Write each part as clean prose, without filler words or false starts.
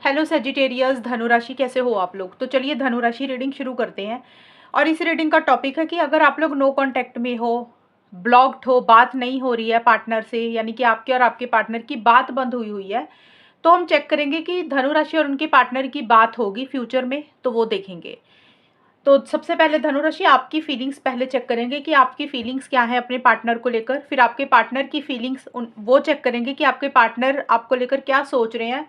Hello Sagittarius, धनु राशि कैसे हो आप लोग। तो चलिए धनु राशि रीडिंग शुरू करते हैं। और इस रीडिंग का टॉपिक है कि अगर आप लोग नो कांटेक्ट में हो, ब्लॉक्ड हो, बात नहीं हो रही है पार्टनर से, यानी कि आपके और आपके पार्टनर की बात बंद हुई हुई है, तो हम चेक करेंगे कि धनु राशि और उनके पार्टनर की बात होगी फ्यूचर में, तो वो देखेंगे। तो सबसे पहले धनु राशि आपकी फीलिंग्स पहले चेक करेंगे कि आपकी फीलिंग्स क्या है अपने पार्टनर को लेकर। फिर आपके पार्टनर की फीलिंग्स वो चेक करेंगे कि आपके पार्टनर आपको लेकर क्या सोच रहे हैं।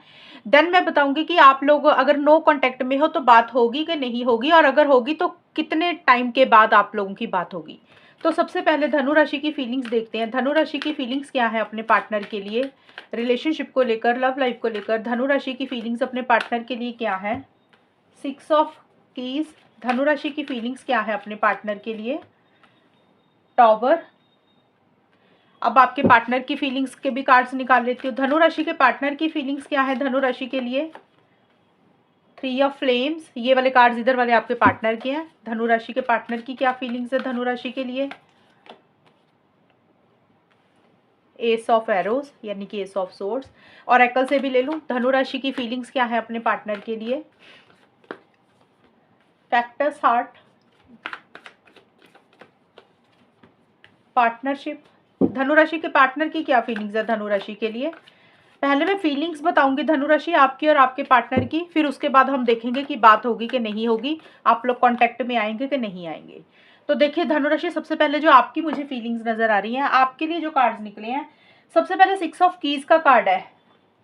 देन मैं बताऊंगी कि आप लोग अगर नो कांटेक्ट में हो तो बात होगी कि नहीं होगी, और अगर होगी तो कितने टाइम के बाद आप लोगों की बात होगी। तो सबसे पहले धनु राशि की फीलिंग्स देखते हैं। धनु राशि की फीलिंग्स क्या है अपने पार्टनर के लिए, रिलेशनशिप को लेकर, लव लाइफ को लेकर। धनु राशि की फीलिंग्स अपने पार्टनर के लिए क्या है। 6 ऑफ कीज। धनु राशि की फीलिंग्स क्या है अपने पार्टनर के लिए, टॉवर। अब आपके पार्टनर की फीलिंग्स के भी कार्ड्स निकाल लेती हूँ। धनु राशि के पार्टनर की फीलिंग्स क्या है धनु राशि के लिए, 3 ऑफ फ्लेम्स। ये वाले कार्ड्स इधर वाले आपके पार्टनर के हैं। धनु राशि के पार्टनर की क्या फीलिंग्स है धनु राशि के लिए, एस ऑफ एरोज, यानी कि एस ऑफ सोर्ड्स। और एकल से भी ले लूँ, धनु राशि की फीलिंग्स क्या है अपने पार्टनर के लिए, फैक्टर्स हार्ट, पार्टनरशिप। धनु राशि के पार्टनर की क्या फीलिंग्स है धनु राशि के लिए। पहले मैं फीलिंग्स बताऊंगी धनु राशि आपकी और आपके पार्टनर की, फिर उसके बाद हम देखेंगे कि बात होगी कि नहीं होगी, आप लोग कांटेक्ट में आएंगे कि नहीं आएंगे। तो देखिए धनु राशि, सबसे पहले जो आपकी मुझे फीलिंग्स नजर आ रही हैं, आपके लिए जो कार्ड्स निकले हैं, सबसे पहले 6 ऑफ कीज का कार्ड है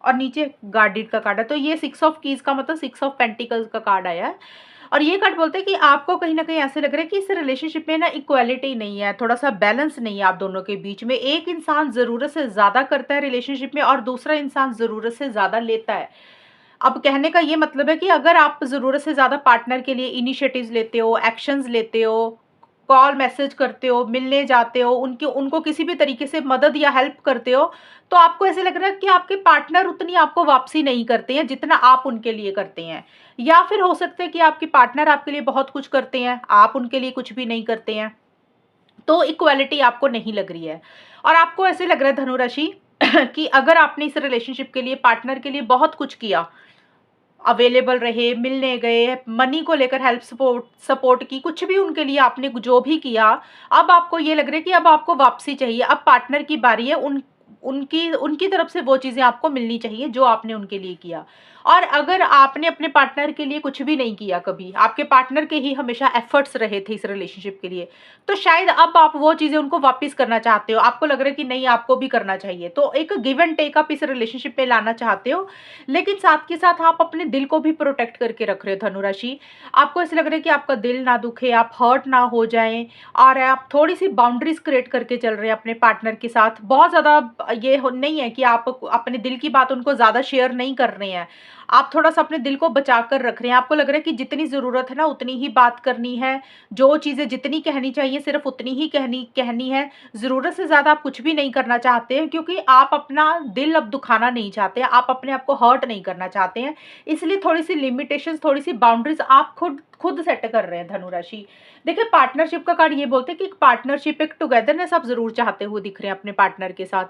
और नीचे गार्डेड का कार्ड है। तो ये 6 ऑफ कीज का मतलब 6 ऑफ पेंटिकल्स का कार्ड आया है। और ये कार्ड बोलते हैं कि आपको कहीं ना कहीं ऐसे लग रहा है कि इस रिलेशनशिप में ना इक्वालिटी नहीं है, थोड़ा सा बैलेंस नहीं है आप दोनों के बीच में। एक इंसान ज़रूरत से ज़्यादा करता है रिलेशनशिप में और दूसरा इंसान ज़रूरत से ज़्यादा लेता है। अब कहने का ये मतलब है कि अगर आप ज़रूरत से ज़्यादा पार्टनर के लिए इनिशिएटिव्स लेते हो, एक्शंस लेते हो, कॉल मैसेज करते हो, मिलने जाते हो, उनको किसी भी तरीके से मदद या हेल्प करते हो, तो आपको ऐसे लग रहा है कि आपके पार्टनर उतनी आपको वापसी नहीं करते हैं जितना आप उनके लिए करते हैं। या फिर हो सकता है कि आपके पार्टनर आपके लिए बहुत कुछ करते हैं, आप उनके लिए कुछ भी नहीं करते हैं, तो इक्वालिटी आपको नहीं लग रही है। और आपको ऐसे लग रहा है धनु राशि कि अगर आपने इस रिलेशनशिप के लिए, पार्टनर के लिए बहुत कुछ किया, अवेलेबल रहे, मिलने गए, मनी को लेकर हेल्प सपोर्ट की, कुछ भी उनके लिए आपने जो भी किया, अब आपको ये लग रहा है कि अब आपको वापसी चाहिए। अब पार्टनर की बारी है, उनकी उनकी तरफ से वो चीज़ें आपको मिलनी चाहिए जो आपने उनके लिए किया। और अगर आपने अपने पार्टनर के लिए कुछ भी नहीं किया, कभी आपके पार्टनर के ही हमेशा एफर्ट्स रहे थे इस रिलेशनशिप के लिए, तो शायद अब आप वो चीज़ें उनको वापस करना चाहते हो। आपको लग रहा है कि नहीं, आपको भी करना चाहिए, तो एक गिव एंड टेक आप इस रिलेशनशिप में लाना चाहते हो। लेकिन साथ के साथ आप अपने दिल को भी प्रोटेक्ट करके रख रहे हो धनु राशि। आपको ऐसे लग रहा है कि आपका दिल ना दुखे, आप हर्ट ना हो जाएं, और आप थोड़ी सी बाउंड्रीज क्रिएट करके चल रहे हैं अपने पार्टनर के साथ। बहुत ज़्यादा नहीं है कि आप अपने दिल की बात उनको ज़्यादा शेयर नहीं कर रहे हैं, आप थोड़ा सा अपने दिल को बचा कर रख रहे हैं। आपको लग रहा है कि जितनी ज़रूरत है ना उतनी ही बात करनी है, जो चीज़ें जितनी कहनी चाहिए सिर्फ उतनी ही कहनी है। ज़रूरत से ज़्यादा आप कुछ भी नहीं करना चाहते हैं, क्योंकि आप अपना दिल अब दुखाना नहीं चाहते हैं, आप अपने आप को हर्ट नहीं करना चाहते हैं। इसलिए थोड़ी सी लिमिटेशंस, थोड़ी सी बाउंड्रीज आप खुद सेट कर रहे हैं धनु राशि। देखिए पार्टनरशिप का कार्ड ये बोलते हैं कि एक पार्टनरशिप, एक टुगेदरनेस आप जरूर चाहते हुए दिख रहे हैं अपने पार्टनर के साथ।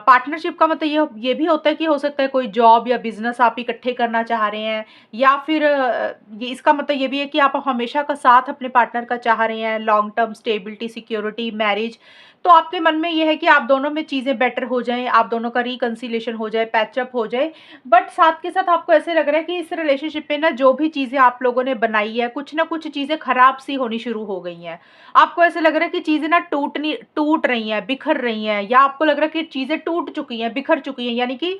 पार्टनरशिप का मतलब ये भी होता है कि हो सकता है कोई जॉब या बिजनेस आप इकट्ठे करना चाह रहे हैं, या फिर ये इसका मतलब ये भी है कि आप हमेशा का साथ अपने पार्टनर का चाह रहे हैं, long term stability, security, marriage. तो आपके मन में ये है कि आप दोनों में चीज़ें बेटर हो जाएं, आप दोनों का रिकंसिलेशन हो जाए, पैचअप हो जाए। बट साथ के साथ आपको ऐसे लग रहा है कि इस रिलेशनशिप में ना जो भी चीज़ें आप लोगों ने बनाई है, कुछ ना कुछ चीज़ें खराब सी होनी शुरू हो गई हैं। आपको ऐसे लग रहा है कि चीज़ें ना टूट रही हैं, बिखर रही हैं, या आपको लग रहा है कि चीज़ें टूट चुकी हैं, बिखर चुकी हैं, यानी कि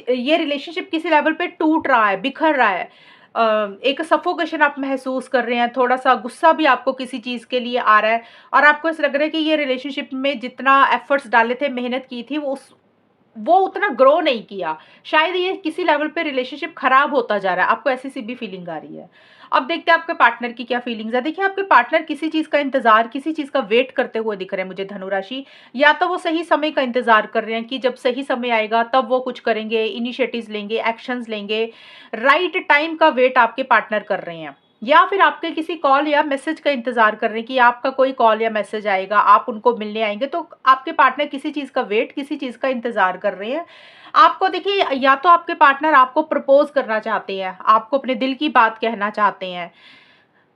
ये रिलेशनशिप किसी लेवल पे टूट रहा है, बिखर रहा है। एक सफोकेशन आप महसूस कर रहे हैं, थोड़ा सा गुस्सा भी आपको किसी चीज़ के लिए आ रहा है, और आपको ऐसा लग रहा है कि ये रिलेशनशिप में जितना एफर्ट्स डाले थे, मेहनत की थी, वो उतना ग्रो नहीं किया। शायद ये किसी लेवल पे रिलेशनशिप खराब होता जा रहा है, आपको ऐसी सी भी फीलिंग आ रही है। अब देखते हैं आपके पार्टनर की क्या फीलिंग्स है। देखिए आपके पार्टनर किसी चीज़ का इंतजार, किसी चीज़ का वेट करते हुए दिख रहे हैं मुझे धनु राशि। या तो वो सही समय का इंतजार कर रहे हैं कि जब सही समय आएगा तब वो कुछ करेंगे, इनिशिएटिव्स लेंगे, एक्शंस लेंगे। राइट टाइम का वेट आपके पार्टनर कर रहे हैं। या फिर आपके किसी कॉल या मैसेज का इंतज़ार कर रहे हैं कि आपका कोई कॉल या मैसेज आएगा, आप उनको मिलने आएँगे, तो आपके पार्टनर किसी चीज़ का वेट, किसी चीज़ का इंतज़ार कर रहे हैं। आपको देखिए, या तो आपके पार्टनर आपको प्रपोज़ करना चाहते हैं, आपको अपने दिल की बात कहना चाहते हैं,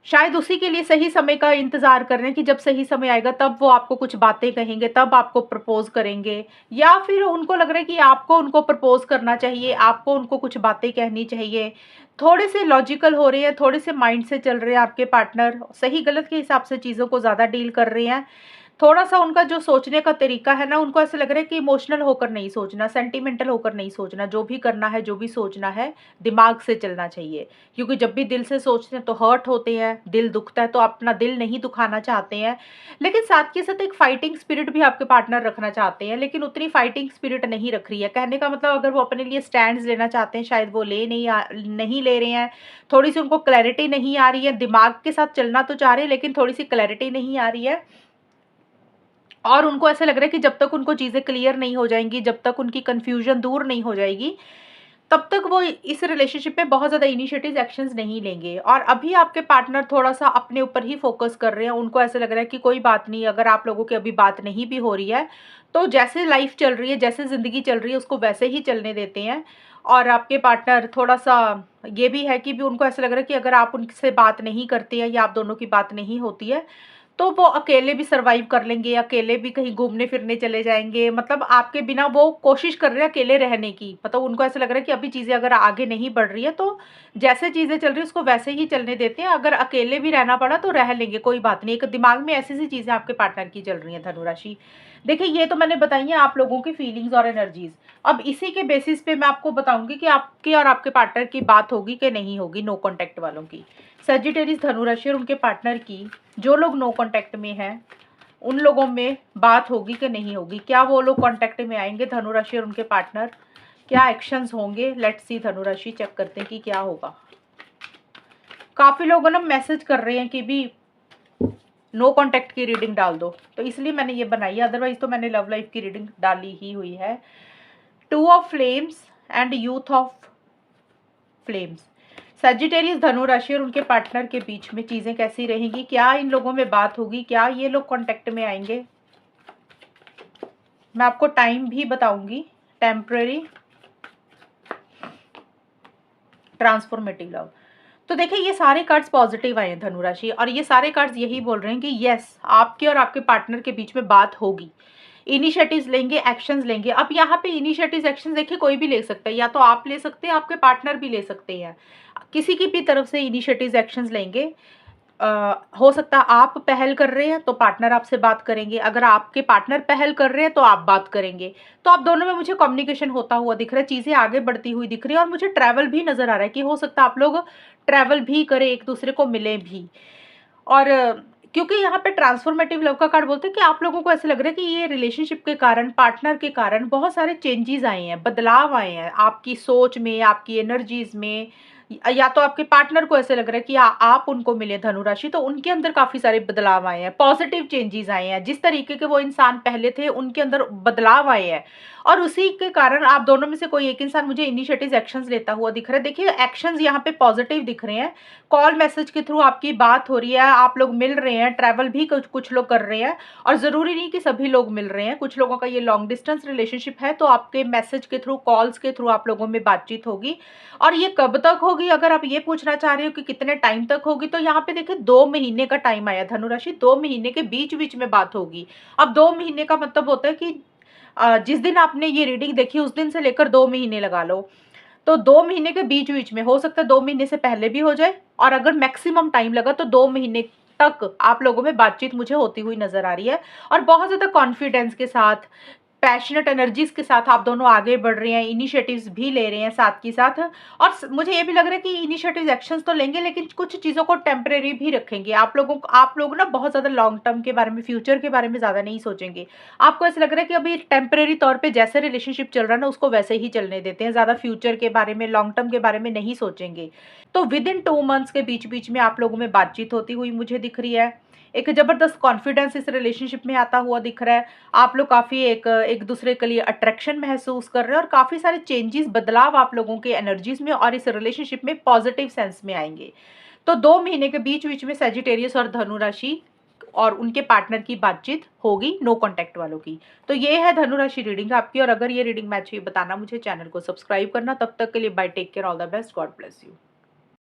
शायद उसी के लिए सही समय का इंतज़ार कर रहे हैं कि जब सही समय आएगा तब वो आपको कुछ बातें कहेंगे, तब आपको प्रपोज़ करेंगे। या फिर उनको लग रहा है कि आपको उनको प्रपोज़ करना चाहिए, आपको उनको कुछ बातें कहनी चाहिए। थोड़े से लॉजिकल हो रहे हैं, थोड़े से माइंड से चल रहे हैं आपके पार्टनर, सही गलत के हिसाब से चीज़ों को ज़्यादा डील कर रहे हैं। थोड़ा-सा उनका जो सोचने का तरीका है ना, उनको ऐसा लग रहा है कि इमोशनल होकर नहीं सोचना, सेंटिमेंटल होकर नहीं सोचना, जो भी करना है, जो भी सोचना है, दिमाग से चलना चाहिए। क्योंकि जब भी दिल से सोचते हैं तो हर्ट होते हैं, दिल दुखता है, तो अपना दिल नहीं दुखाना चाहते हैं। लेकिन साथ के साथ एक फाइटिंग स्पिरिट भी आपके पार्टनर रखना चाहते हैं, लेकिन उतनी फाइटिंग स्पिरिट नहीं रख रही है। कहने का मतलब, अगर वो अपने लिए स्टैंड्स लेना चाहते हैं, शायद वो नहीं ले रहे हैं। थोड़ी-सी उनको क्लैरिटी नहीं आ रही है, दिमाग के साथ चलना तो चाह रहे हैं, लेकिन थोड़ी-सी क्लैरिटी नहीं आ रही है। और उनको ऐसा लग रहा है कि जब तक उनको चीज़ें क्लियर नहीं हो जाएँगी, जब तक उनकी कन्फ्यूज़न दूर नहीं हो जाएगी, तब तक वो इस रिलेशनशिप में बहुत ज़्यादा इनिशिएटिव एक्शंस नहीं लेंगे। और अभी आपके पार्टनर थोड़ा-सा अपने ऊपर ही फ़ोकस कर रहे हैं। उनको ऐसा लग रहा है कि कोई बात नहीं, अगर आप लोगों की अभी बात नहीं भी हो रही है, तो जैसे लाइफ़ चल रही है, जैसे ज़िंदगी चल रही है, उसको वैसे ही चलने देते हैं। और आपके पार्टनर थोड़ा-सा ये भी है कि भी उनको ऐसा लग रहा है कि अगर आप उनसे बात नहीं करते हैं या आप दोनों की बात नहीं होती है, तो वो अकेले भी सर्वाइव कर लेंगे, अकेले भी कहीं घूमने-फिरने चले जाएँगे। मतलब आपके बिना वो कोशिश कर रहे हैं अकेले रहने की। मतलब उनको ऐसा लग रहा है कि अभी चीज़ें अगर आगे नहीं बढ़ रही है, तो जैसे चीज़ें चल रही है उसको वैसे ही चलने देते हैं। अगर अकेले भी रहना पड़ा तो रह लेंगे, कोई बात नहीं। एक दिमाग में ऐसी-ऐसी चीज़ें आपके पार्टनर की चल रही हैं, धनु राशि। देखिए, ये तो मैंने बताई हैं आप लोगों की फीलिंग्स और एनर्जीज़। अब इसी के बेसिस पे मैं आपको बताऊँगी कि आपकी और आपके पार्टनर की बात होगी कि नहीं होगी, नो कॉन्टैक्ट वालों की। सजिटेरियस, धनु राशि और उनके पार्टनर की, जो लोग नो कॉन्टैक्ट में हैं, उन लोगों में बात होगी कि नहीं होगी? क्या वो लोग कॉन्टैक्ट में आएँगे, धनु राशि और उनके पार्टनर? क्या एक्शंस होंगे? लेट्स सी, धनु राशि चेक करते हैं कि क्या होगा। काफ़ी लोग ना मैसेज कर रहे हैं कि भी नो कॉन्टैक्ट की रीडिंग डाल दो, तो इसलिए मैंने ये बनाई है, अदरवाइज़ तो मैंने लव लाइफ की रीडिंग डाली ही हुई है। Two of flames and youth of flames. Sagittarius, धनु राशि और उनके पार्टनर के बीच में चीज़ें कैसी रहेंगी? क्या इन लोगों में बात होगी? क्या ये लोग कॉन्टैक्ट में आएंगे? मैं आपको टाइम भी बताऊंगी। Temporary, transformative love. तो देखिए, ये सारे कार्ड्स पॉजिटिव आए हैं धनु राशि, और ये सारे कार्ड्स यही बोल रहे हैं कि यस, आपके और आपके पार्टनर के बीच में बात होगी। इनिशिएटिव्स लेंगे, एक्शंस लेंगे। अब यहाँ पे इनिशिएटिव्स, एक्शंस देखिए कोई भी ले सकता है, या तो आप ले सकते हैं, आपके पार्टनर भी ले सकते हैं। किसी की भी तरफ से इनिशिएटिव्स, एक्शंस लेंगे। हो सकता है आप पहल कर रहे हैं तो पार्टनर आपसे बात करेंगे, अगर आपके पार्टनर पहल कर रहे हैं तो आप बात करेंगे। तो आप दोनों में मुझे कम्युनिकेशन होता हुआ दिख रहा है, चीज़ें आगे बढ़ती हुई दिख रही है, और मुझे ट्रैवल भी नज़र आ रहा है कि हो सकता है आप लोग ट्रैवल भी करें, एक दूसरे को मिलें भी। और क्योंकि यहाँ पे ट्रांसफॉर्मेटिव लव का कार्ड बोलते हैं कि आप लोगों को ऐसा लग रहा है कि ये रिलेशनशिप के कारण, पार्टनर के कारण बहुत सारे चेंजेस आए हैं, बदलाव आए हैं आपकी सोच में, आपकी एनर्जीज में। या तो आपके पार्टनर को ऐसे लग रहा है कि आप उनको मिले, धनु राशि, तो उनके अंदर काफ़ी सारे बदलाव आए हैं, पॉजिटिव चेंजेस आए हैं। जिस तरीके के वो इंसान पहले थे, उनके अंदर बदलाव आए हैं, और उसी के कारण आप दोनों में से कोई एक इंसान मुझे इनिशिएटिव एक्शंस लेता हुआ दिख रहा है। देखिए, एक्शंस यहाँ पे पॉजिटिव दिख रहे हैं। कॉल मैसेज के थ्रू आपकी बात हो रही है, आप लोग मिल रहे हैं, ट्रैवल भी कुछ कुछ लोग कर रहे हैं, और ज़रूरी नहीं कि सभी लोग मिल रहे हैं। कुछ लोगों का ये लॉन्ग डिस्टेंस रिलेशनशिप है, तो आपके मैसेज के थ्रू, कॉल्स के थ्रू आप लोगों में बातचीत होगी। और ये कब तक होगी, अगर आप ये पूछना चाह रहे हो कि कितने टाइम तक होगी, तो यहाँ पे देखिए 2 महीने का टाइम आया धनु राशि। 2 महीने के बीच बीच में बात होगी। अब 2 महीने का मतलब होता है कि जिस दिन आपने ये रीडिंग देखी उस दिन से लेकर 2 महीने लगा लो। तो 2 महीने के बीच-बीच में, हो सकता है 2 महीने से पहले भी हो जाए, और अगर मैक्सिमम टाइम लगा तो 2 महीने तक आप लोगों में बातचीत मुझे होती हुई नज़र आ रही है। और बहुत ज़्यादा कॉन्फिडेंस के साथ, पैशनेट एनर्जीज़ के साथ आप दोनों आगे बढ़ रहे हैं, इनिशिएटिव्स भी ले रहे हैं साथ के साथ। और मुझे ये भी लग रहा है कि इनिशिएटिव एक्शंस तो लेंगे, लेकिन कुछ चीज़ों को टेम्परेरी भी रखेंगे। आप लोग ना बहुत ज़्यादा लॉन्ग टर्म के बारे में, फ्यूचर के बारे में ज़्यादा नहीं सोचेंगे। आपको ऐसा लग रहा है कि अभी टेम्परेरी तौर पे जैसे रिलेशनशिप चल रहा है ना, उसको वैसे ही चलने देते हैं, ज़्यादा फ्यूचर के बारे में, लॉन्ग टर्म के बारे में नहीं सोचेंगे। तो विद इन 2 मंथ्स के बीच बीच में आप लोगों में बातचीत होती हुई मुझे दिख रही है। एक ज़बरदस्त कॉन्फिडेंस इस रिलेशनशिप में आता हुआ दिख रहा है। आप लोग काफ़ी एक दूसरे के लिए अट्रैक्शन महसूस कर रहे हैं, और काफ़ी सारे चेंजेस, बदलाव आप लोगों के एनर्जीज में और इस रिलेशनशिप में पॉजिटिव सेंस में आएंगे। तो 2 महीने के बीच बीच में सैजिटेरियस और धनु राशि और उनके पार्टनर की बातचीत होगी, नो कॉन्टैक्ट वालों की। तो ये है धनु राशि रीडिंग आपकी, और अगर ये रीडिंग मैच हुई बताना मुझे, चैनल को सब्सक्राइब करना। तब तक के लिए bye, take care, all the best, God bless you.